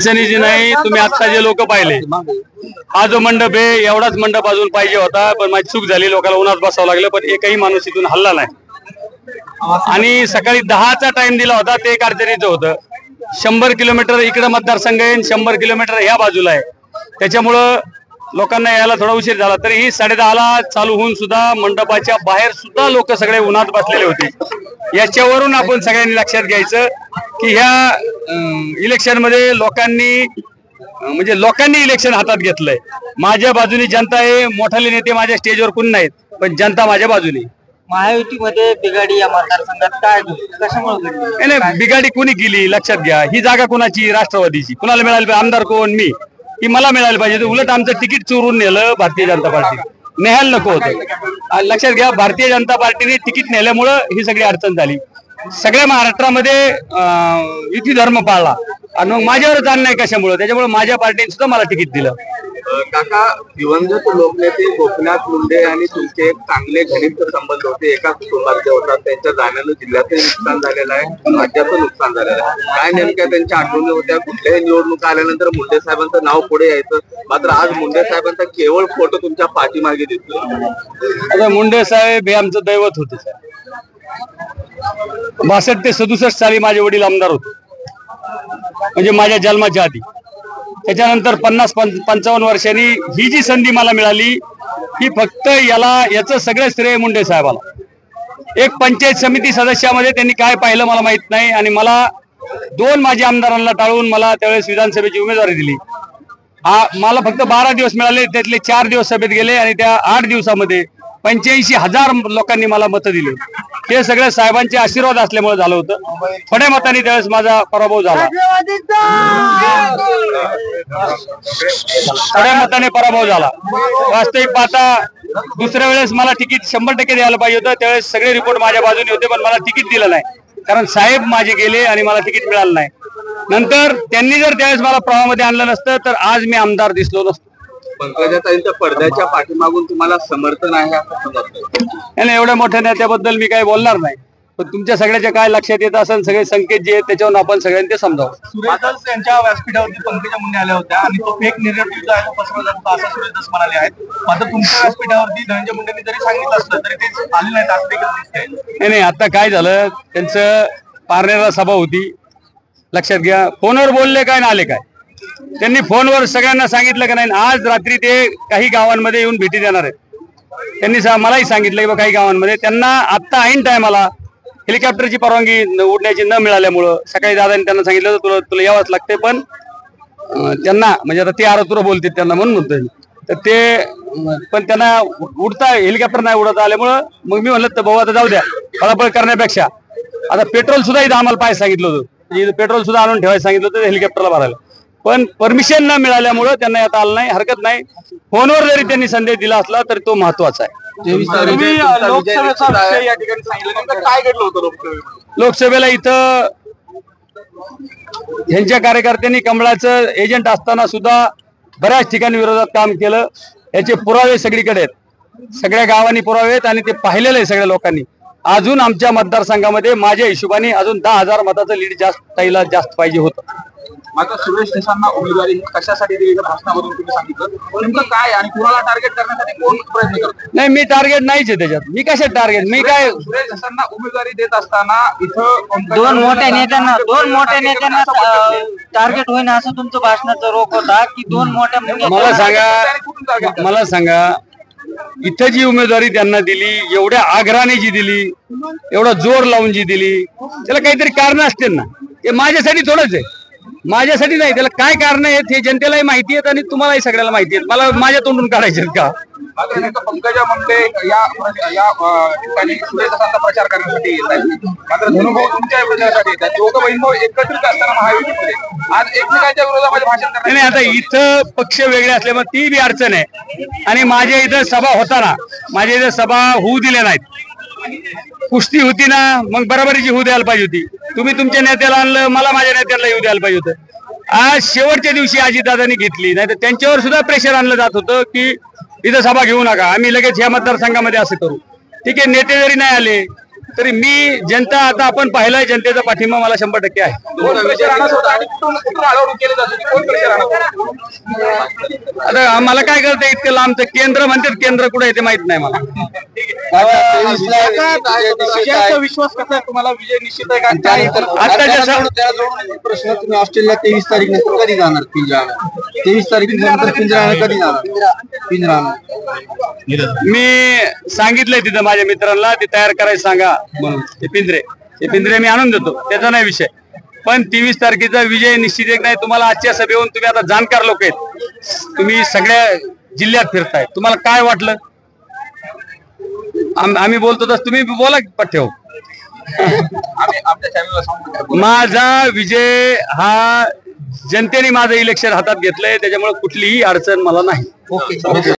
अडचणीची नाही। तुम्ही आता जे लोक पाहिले, हा जो मंडप आहे एवढाच मंडप अजून पाहिजे होता, पण माझी चूक झाली, लोकांना उन्हात बसावं लागलं, पण एकही माणूस इथून हल्ला नाही। आणि सकाळी 10चा टाइम दिला होता, ते एक अडचणीचं होतं। 100 किलोमीटर इकडे मतदारसंघ आहे, 100 किलोमीटर ह्या बाजूला आहे, त्याच्यामुळं लोकांना यायला थोडा उशीर झाला। तरीही 10:30ला चालू होऊन सुद्धा मंडपाच्या बाहेर सुद्धा लोक सगळे उन्हात बसलेले होते। याच्यावरून आपण सगळ्यांनी लक्षात घ्यायचं की ह्या इलेक्शन मध्ये लोकांनी इलेक्शन हातात घेतलंय। माझ्या बाजूने जनता आहे, मोठाले नेते माझ्या स्टेजवर कोणी नाहीत, पण जनता माझ्या बाजूने। महायुतीमध्ये बिघाडी या मतदारसंघात काय कशामुळे नाही, बिघाडी कोणी केली लक्षात घ्या। ही जागा कोणाची? राष्ट्रवादीची। कुणाला मिळाली? आमदार कोण? मी। ही मला मिळाली पाहिजे, उलट आमचं तिकीट चोरून नेलं भारतीय जनता पार्टी। न्यायला नको होतं। लक्षात घ्या, भारतीय जनता पार्टीने तिकीट नेल्यामुळं ही सगळी अडचण झाली। सगळ्या महाराष्ट्रामध्ये युती धर्म पाळला आणि मग माझ्यावरच अन्याय कशामुळे? त्याच्यामुळे माझ्या पार्टीने सुद्धा मला तिकीट दिलं। काका, दिवंगत लोकनेते गोपीनाथ मुंडे आणि तुमचे एक चांगले घनिष्ठ संबंध होते, एका कुटुंबातले होतात। त्यांच्या जाण्यानं जिल्ह्याचं नुकसान झालेलं आहे, राज्याचं नुकसान झालेलं आहे। काय नेमक्या त्यांच्या आठवणी होत्या? कुठल्याही निवडणुका आल्यानंतर मुंडे साहेबांचं नाव पुढे यायचं, मात्र आज मुंडे साहेबांचा केवळ फोटो तुमच्या पाठीमागे दिसतो। आता मुंडे साहेब हे आमचं दैवत होते। 62 ते 67 साली माझे वडील आमदार होते, म्हणजे माझ्या जन्माच्या आधी। त्याच्यानंतर 50-55 वर्षांनी ही जी संधी मला मिळाली, ही फक्त याचं सगळं श्रेय मुंडे साहेबाला। एक पंचायत समिती सदस्यामध्ये त्यांनी काय पाहिलं मला माहित नाही, आणि मला 2 माझे आमदारांना टाळून मला त्यावेळेस विधानसभेची उमेदवारी दिली। मला फक्त 12 दिवस मिळाले, त्यातले 4 दिवस सभेत गेले, आणि त्या 8 दिवसामध्ये 85,000 लोकांनी मला मतं दिली। हे सगळं साहेबांचे आशीर्वाद असल्यामुळे झालं होतं। थोड्या मतांनी त्यावेळेस माझा पराभव झाला, थोड्या मताने पराभव झाला। वास्तविक पाहता दुसऱ्या वेळेस मला तिकीट 100% द्यायला पाहिजे होतं। त्यावेळेस सगळे रिपोर्ट माझ्या बाजूने होते, पण मला तिकीट दिलं नाही, कारण साहेब माझे गेले आणि मला तिकीट मिळालं नाही। नंतर त्यांनी जर त्यावेळेस मला प्रवाहामध्ये आणलं नसतं तर आज मी आमदार दिसलो नसतो। पंकजाताईंच्या पडद्याच्या पाठीमागून तुम्हाला समर्थन आहे असं समजतं? एवढ्या मोठ्या नेत्याबद्दल मी काही बोलणार नाही, पण तुमच्या सगळ्याच्या काय लक्षात येत असेल, सगळे संकेत जे आहेत त्याच्यावरून आपण सगळ्यांनी ते समजावं। सुरेश यांच्या व्यासपीठावरती पंकजा मुंडे आल्या होत्या आणि तो फेक निर्णय जो आहे तो पसरवला होता असं सुरेश दस म्हणाले आहेत। मात्र तुमच्या व्यासपीठावरती धनंजय मुंडेंनी जरी सांगितलं असलं तरी ते आले नाहीत असं देखील दिसतंय। नाही, आता काय झालं, त्यांचं पारनेरला सभा होती, लक्षात घ्या। फोनवर बोलले काय ना आले काय? त्यांनी फोनवर सगळ्यांना सांगितलं का नाही? आज रात्री ते काही गावांमध्ये येऊन भेटी देणार आहेत। त्यांनी मलाही सांगितलं की काही गावांमध्ये त्यांना आत्ता ऐन टायमाला हेलिकॉप्टरची परवानगी उडण्याची न मिळाल्यामुळं सकाळी दादांनी त्यांना सांगितलं तुला यावंच लागते, पण त्यांना म्हणजे आता ते आरोतुरं बोलतील त्यांना म्हणून म्हणतोय, तर ते पण त्यांना उडता हेलिकॉप्टर नाही उडत आल्यामुळं मग मी म्हणलं तर भाऊ आता जाऊ द्या, पळापळ करण्यापेक्षा आता पेट्रोल सुद्धा इथं आम्हाला पाहायला सांगितलं होतं, पेट्रोल सुद्धा आणून ठेवायला सांगितलं होतं हेलिकॉप्टरला भरायला, पण परमिशन न मिळाल्यामुळं त्यांना येता आलं नाही। हरकत नाही, फोनवर जरी त्यांनी संदेश दिला असला तरी तो महत्वाचा आहे। लोकसभेला इथं ह्यांच्या कार्यकर्त्यांनी कमळाचं एजंट असताना सुद्धा बऱ्याच ठिकाणी विरोधात काम केलं, याचे पुरावे सगळीकडे आहेत, सगळ्या गावांनी पुरावे आहेत आणि ते पाहिलेलं आहे सगळ्या लोकांनी। अजून आमच्या मतदारसंघामध्ये माझ्या हिशोबाने अजून 10,000 मताचं लीड जास्त पाहिजे होतं। मात्र सुरेश देसांना उमेदवारी कशासाठी दिली भाषणामधून तुम्ही सांगितलं, नेमकं काय आणि कुणाला टार्गेट करण्यासाठी कोण प्रयत्न करतो? नाही, मी टार्गेट नाहीच आहे त्याच्यात, मी कशात टार्गेट? मी काय सुरेश देसांना उमेदवारी देत असताना इथं दोन मोठ्या नेत्यांना टार्गेट होईन असं तुमचं भाषणाचा रोख होता की दोन मोठ्या? मला सांगा इथं जी उमेदवारी त्यांना दिली, एवढ्या आग्रहाने जी दिली, एवढा जोर लावून जी दिली, त्याला काहीतरी कारण असतील ना। ते माझ्यासाठी थोडंच आहे, माझ्यासाठी नाही, त्याला काय कारण आहेत हे जनतेलाही माहिती आहेत आणि तुम्हालाही सगळ्याला माहिती आहेत। मला माझ्या तोंडून काढायचे का? पंकजा मुंडे या ठिकाणी सुरेश देसांचा प्रचार करण्यासाठी येत आहेत, मात्र धनुभाऊ तुमच्या प्रचारासाठी येतात। दोघं बहीण भाऊ एकत्रित असताना महायुतीमध्ये आज एकमेकांच्या विरोधामध्ये भाषण करतात। नाही, आता इथं पक्ष वेगळे असल्यामुळे ती बी अडचण आहे, आणि माझ्या इथं सभा होताना माझ्या इथं सभा होऊ दिल्या नाहीत। कुस्ती होती ना, मग बरोबरीची होऊ द्यायला पाहिजे होती। तुम्ही तुमच्या नेत्याला आणलं, मला माझ्या नेत्याला येऊ द्यायला पाहिजे होतं। आज शेवटच्या दिवशी अजितदादांनी घेतली, नाही तर त्यांच्यावर सुद्धा प्रेशर आणलं जात होतं की इथं सभा घेऊ नका, आम्ही लगेच ह्या मतदारसंघामध्ये असं करू। ठीक आहे, नेते जरी नाही आले तरी मी जनता आता आपण पाहिलंय, जनतेचा पाठिंबा मला 100% आहे. कोण पैसे राहणार होता आणि कुठून आळवणूक केली जाते, कोण पैसे राहणार? आता आम्हाला काय कळतं इतकं लांबचं केंद्र म्हणतात, केंद्र कुठे आहे ते माहित नाही मला. विश्वास कसा आहे तुम्हाला? विजय निश्चित आहे का? आताच्या प्रश्न तुम्ही ऑस्ट्रेलिया 23 तारीख नंतर कधी जाणार पिंजरा? 23 तारीख नंतर पिंजरा कधी जाणार पिंजरा? मी सांगितलंय तिथं माझ्या मित्रांना ते तयार करायला सांगा म्हणून. ते पिंजरे मी आणून देतो, त्याचा नाही विषय. पण 23 तारखेचा विजय निश्चित एक नाही. तुम्हाला आजच्या सभेहून तुम्ही आता जाणकार लोक आहेत, तुम्ही सगळ्या जिल्ह्यात फिरताय, तुम्हाला काय वाटलं? आम्ही बोलतो तस तुम्ही बोला पठ्ठेव. आम्ही आपल्या चॅनलला सांगतो माझा विजय हा जनतेने माझं इलेक्शन हातात घेतलंय, त्याच्यामुळे कुठलीही अडचण मला नाही. ओके.